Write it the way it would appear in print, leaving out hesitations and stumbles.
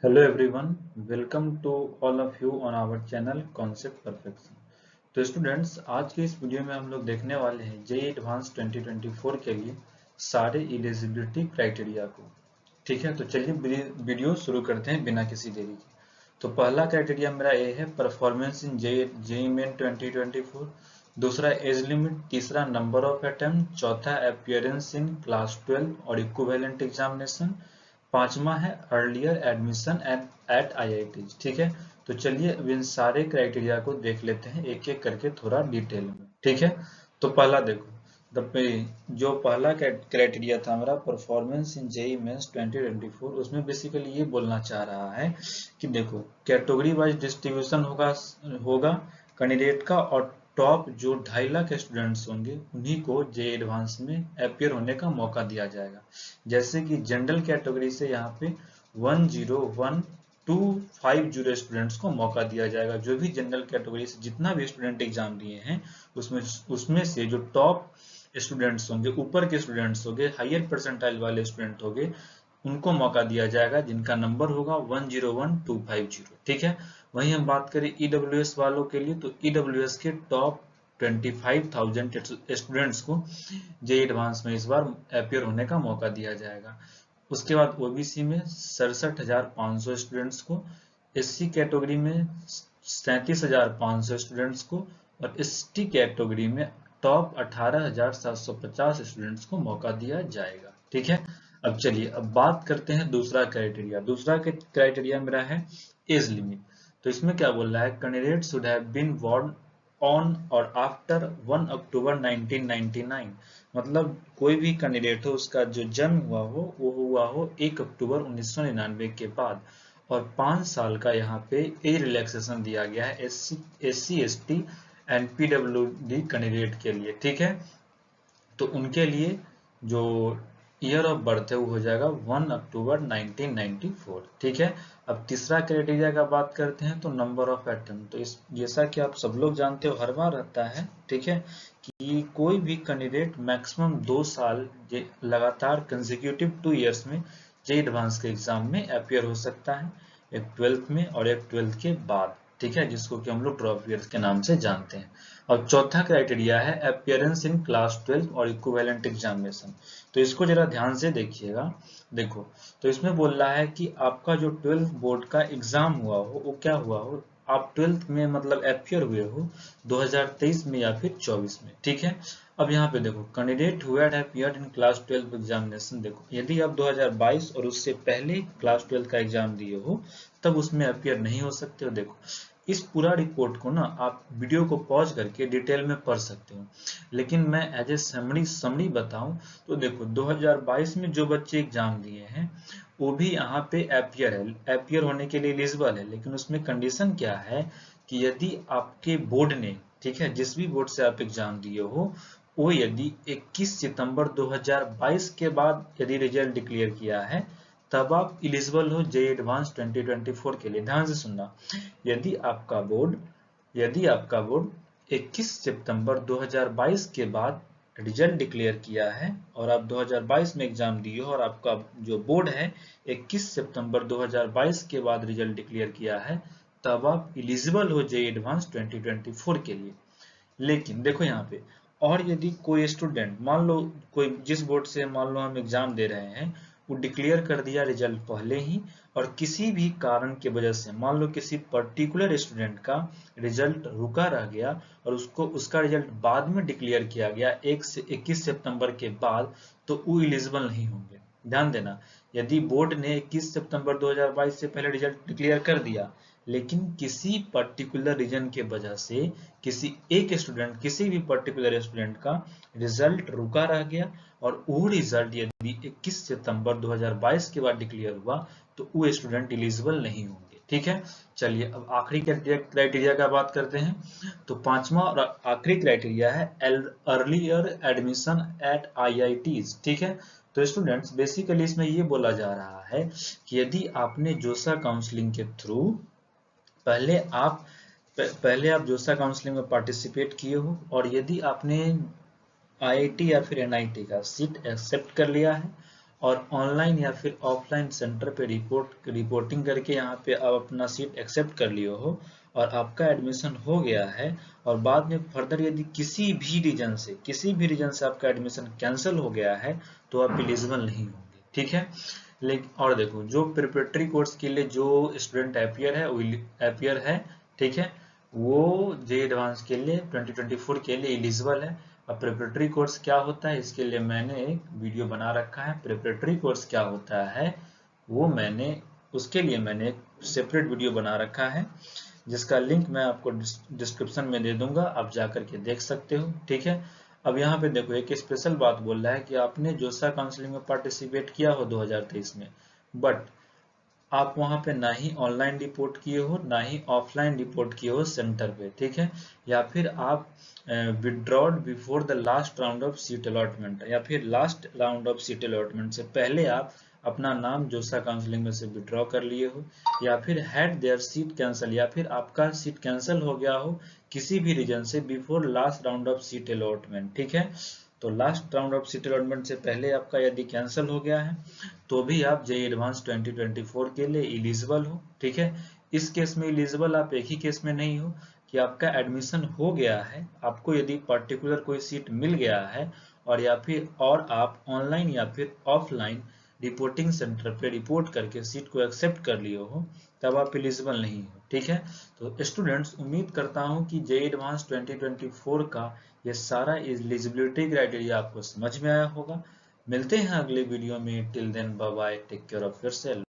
Hello everyone, welcome to all of you on our channel Concept Perfection। तो students, आज के इस video में हम लोग देखने वाले हैं जेईई एडवांस 2024 के लिए सारे एलिजिबिलिटी क्राइटेरिया को। ठीक है, तो चलिए वीडियो शुरू करते हैं बिना किसी देरी के। तो पहला क्राइटेरिया मेरा ये है परफॉर्मेंस इन जेईई मेन 2024, दूसरा एज लिमिट, तीसरा नंबर ऑफ अटेम्प्ट, चौथा अपीयरेंस इन क्लास 12 और इक्विवेलेंट एग्जामिनेशन, पांचवा है अर्लियर एडमिशन एट आईआईटी। ठीक है, तो चलिए अब इन सारे क्राइटेरिया को देख लेते हैं एक एक करके थोड़ा डिटेल में। ठीक है, तो पहला देखो, जो पहला क्राइटेरिया था हमारा परफॉर्मेंस इन जेईई मेंस 2024, उसमें बेसिकली ये बोलना चाह रहा है कि देखो कैटेगरी वाइज डिस्ट्रीब्यूशन होगा कैंडिडेट का, और टॉप जो 2.5 लाख स्टूडेंट्स होंगे उन्हीं को जेईई एडवांस में अपियर होने का मौका दिया जाएगा। जैसे कि जनरल कैटेगरी से यहाँ पे 101,250 स्टूडेंट्स को मौका दिया जाएगा। जो भी जनरल कैटेगरी से जितना भी स्टूडेंट एग्जाम दिए हैं उसमें से जो टॉप स्टूडेंट्स होंगे, ऊपर के स्टूडेंट्स होंगे, हायर परसेंटाइल वाले स्टूडेंट होंगे, उनको मौका दिया जाएगा जिनका नंबर होगा 101,250। ठीक है, वहीं हम बात करें ईडब्ल्यूएस वालों के लिए, तो ईडब्ल्यूएस के टॉप 25,000 स्टूडेंट्स को जेईई एडवांस में इस बार अपियर होने का मौका दिया जाएगा। उसके बाद ओबीसी में 67,500 स्टूडेंट्स को, एससी कैटेगरी में 37,500 स्टूडेंट्स को, और एसटी कैटेगरी में टॉप 18,750 स्टूडेंट्स को मौका दिया जाएगा। ठीक है, अब चलिए अब बात करते हैं दूसरा क्राइटेरिया। दूसरा क्राइटेरिया मेरा है एज लिमिट। तो इसमें क्या बोल रहा है, candidate should have been born on और आफ्टर 1 अक्टूबर 1999। मतलब कोई भी कैंडिडेट हो उसका जो जन्म हुआ हो वो हुआ हो 1 अक्टूबर 1999 के बाद, और 5 साल का यहाँ पे एज रिलैक्सेशन दिया गया है SC ST and PWD candidate के लिए। ठीक है, तो उनके लिए जो ईयर ऑफ बर्थ है वो हो जाएगा 1 अक्टूबर 1994। ठीक है, अब तीसरा क्राइटेरिया का बात करते हैं, तो नंबर ऑफ अटेम्प्ट। तो इस जैसा कि आप सब लोग जानते हो हर बार रहता है, ठीक है, कि कोई भी कैंडिडेट मैक्सिमम 2 साल लगातार कंसेक्यूटिव 2 इयर्स में जेईई एडवांस के एग्जाम में अपियर हो सकता है, एक 12th में और एक 12th के बाद। ठीक है, जिसको कि हम लोग ड्रॉप ईयर्स के नाम से जानते हैं। और चौथा क्राइटेरिया है अपीयरेंस इन क्लास 12 और इक्विवेलेंट एग्जामिनेशन। तो इसको जरा ध्यान से देखिएगा। देखो, तो इसमें बोल रहा है कि आपका जो 12th बोर्ड का एग्जाम हुआ हो वो क्या हुआ हो, आप 12th में मतलब अपियर हुए हो 2023 में या फिर 24 में। ठीक है, अब यहाँ पे देखो candidate who had appeared in class 12 examination, देखो यदि आप 2022 और उससे पहले क्लास 12 का एग्जाम दिए हो तब उसमें अपियर नहीं हो सकते हो। देखो इस पूरा रिपोर्ट को ना आप वीडियो को पॉज करके डिटेल में पढ़ सकते हो, लेकिन मैं एज ए समरी बताऊं तो देखो 2022 में जो बच्चे एग्जाम दिए हैं वो भी यहाँ पे अपियर है, अपियर होने के लिए एलिजिबल है, लेकिन उसमें कंडीशन क्या है कि यदि आपके बोर्ड ने, ठीक है, जिस भी बोर्ड से आप एग्जाम दिए हो वो यदि 21 सितंबर 2022 के बाद यदि रिजल्ट डिक्लेयर किया है तब आप इलिजिबल हो जेईई एडवांस 2024 के लिए। ध्यान से सुनना, यदि आपका बोर्ड 21 सितंबर 2022 के बाद रिजल्ट डिक्लेयर किया है और आप 2022 में एग्जाम दिए हो और आपका जो बोर्ड है 21 सितंबर 2022 के बाद रिजल्ट डिक्लेयर किया है, तब आप इलिजिबल हो जेईई एडवांस 2024 के लिए। लेकिन देखो यहाँ पे, और यदि कोई स्टूडेंट मान लो कोई जिस बोर्ड से मान लो हम एग्जाम दे रहे हैं वो डिक्लेयर कर दिया रिजल्ट पहले ही, और किसी भी कारण की वजह से मान लो किसी पर्टिकुलर स्टूडेंट का रिजल्ट रुका रह गया और उसका रिजल्ट बाद में डिक्लेयर किया गया 1 से 21 सितंबर के बाद, तो वो इलिजिबल नहीं होंगे। ध्यान देना, यदि बोर्ड ने 21 सितंबर 2022 से पहले रिजल्ट डिक्लेयर कर दिया लेकिन किसी पर्टिकुलर रीजन के वजह से किसी भी पर्टिकुलर स्टूडेंट का रिजल्ट रुका रह गया और वो रिजल्ट यदि 21 सितंबर 2022 के बाद डिक्लेयर हुआ तो वो स्टूडेंट एलिजिबल नहीं होंगे। ठीक है, चलिए अब आखिरी क्राइटेरिया का बात करते हैं। तो पांचवा और आखिरी क्राइटेरिया है अर्लियर एडमिशन एट आईआईटीज। ठीक है, तो स्टूडेंट्स बेसिकली इसमें ये बोला जा रहा है कि यदि आपने जोसा काउंसलिंग के थ्रू पहले आप जोसा काउंसलिंग में पार्टिसिपेट किए हो और यदि आपने आईआईटी या फिर एनआईटी का सीट एक्सेप्ट कर लिया है और ऑनलाइन या फिर ऑफलाइन सेंटर पे रिपोर्टिंग करके यहाँ पे आप अपना सीट एक्सेप्ट कर लिए हो और आपका एडमिशन हो गया है, और बाद में फर्दर यदि किसी भी रीजन से आपका एडमिशन कैंसिल हो गया है तो आप एलिजिबल नहीं होंगे, ठीक है। लेकिन और देखो, जो प्रिपरेटरी कोर्स के लिए जो स्टूडेंट अपियर है, ठीक है, वो जे एडवांस के लिए 2024 के लिए एलिजिबल है। अब प्रिपरेटरी कोर्स क्या होता है, इसके लिए मैंने एक वीडियो बना रखा है। प्रिपरेटरी कोर्स क्या होता है वो उसके लिए मैंने एक सेपरेट वीडियो बना रखा है, जिसका लिंक मैं आपको डिस्क्रिप्शन में दे दूंगा, आप जाकर के देख सकते हो, ठीक है। अब यहाँ पे देखो, एक स्पेशल बात बोल रहा है कि आपने जोसा काउंसलिंग में पार्टिसिपेट किया हो 2023 में, बट आप वहां पे ना ही ऑनलाइन रिपोर्ट किए हो ना ही ऑफलाइन रिपोर्ट किए हो सेंटर पे, ठीक है, या फिर आप withdrawn before the last round of seat allotment, या फिर last round of seat allotment से पहले आप अपना नाम जोसा काउंसलिंग में से विड्रॉ कर लिए हो, या फिर हैड देयर सीट कैंसल, या फिर आपका सीट कैंसल हो गया हो किसी भी रीजन से before last round of seat allotment, ठीक है। तो last round of seat allotment से पहले आपका यदि कैंसिल हो गया है तो भी आप जेईई एडवांस 2024 के लिए एलिजिबल हो, ठीक है। इस केस में एलिजिबल आप एक ही केस में नहीं हो कि आपका एडमिशन हो गया है, आपको यदि पर्टिकुलर कोई सीट मिल गया है और आप ऑनलाइन या फिर ऑफलाइन रिपोर्टिंग सेंटर पे रिपोर्ट करके सीट को एक्सेप्ट कर लिए हो, तब आप एलिजिबल नहीं हो, ठीक है। तो स्टूडेंट्स, उम्मीद करता हूं कि जेईई एडवांस 2024 का ये सारा एलिजिबिलिटी क्राइटेरिया आपको समझ में आया होगा। मिलते हैं अगले वीडियो में। Till then bye bye, take care of yourself.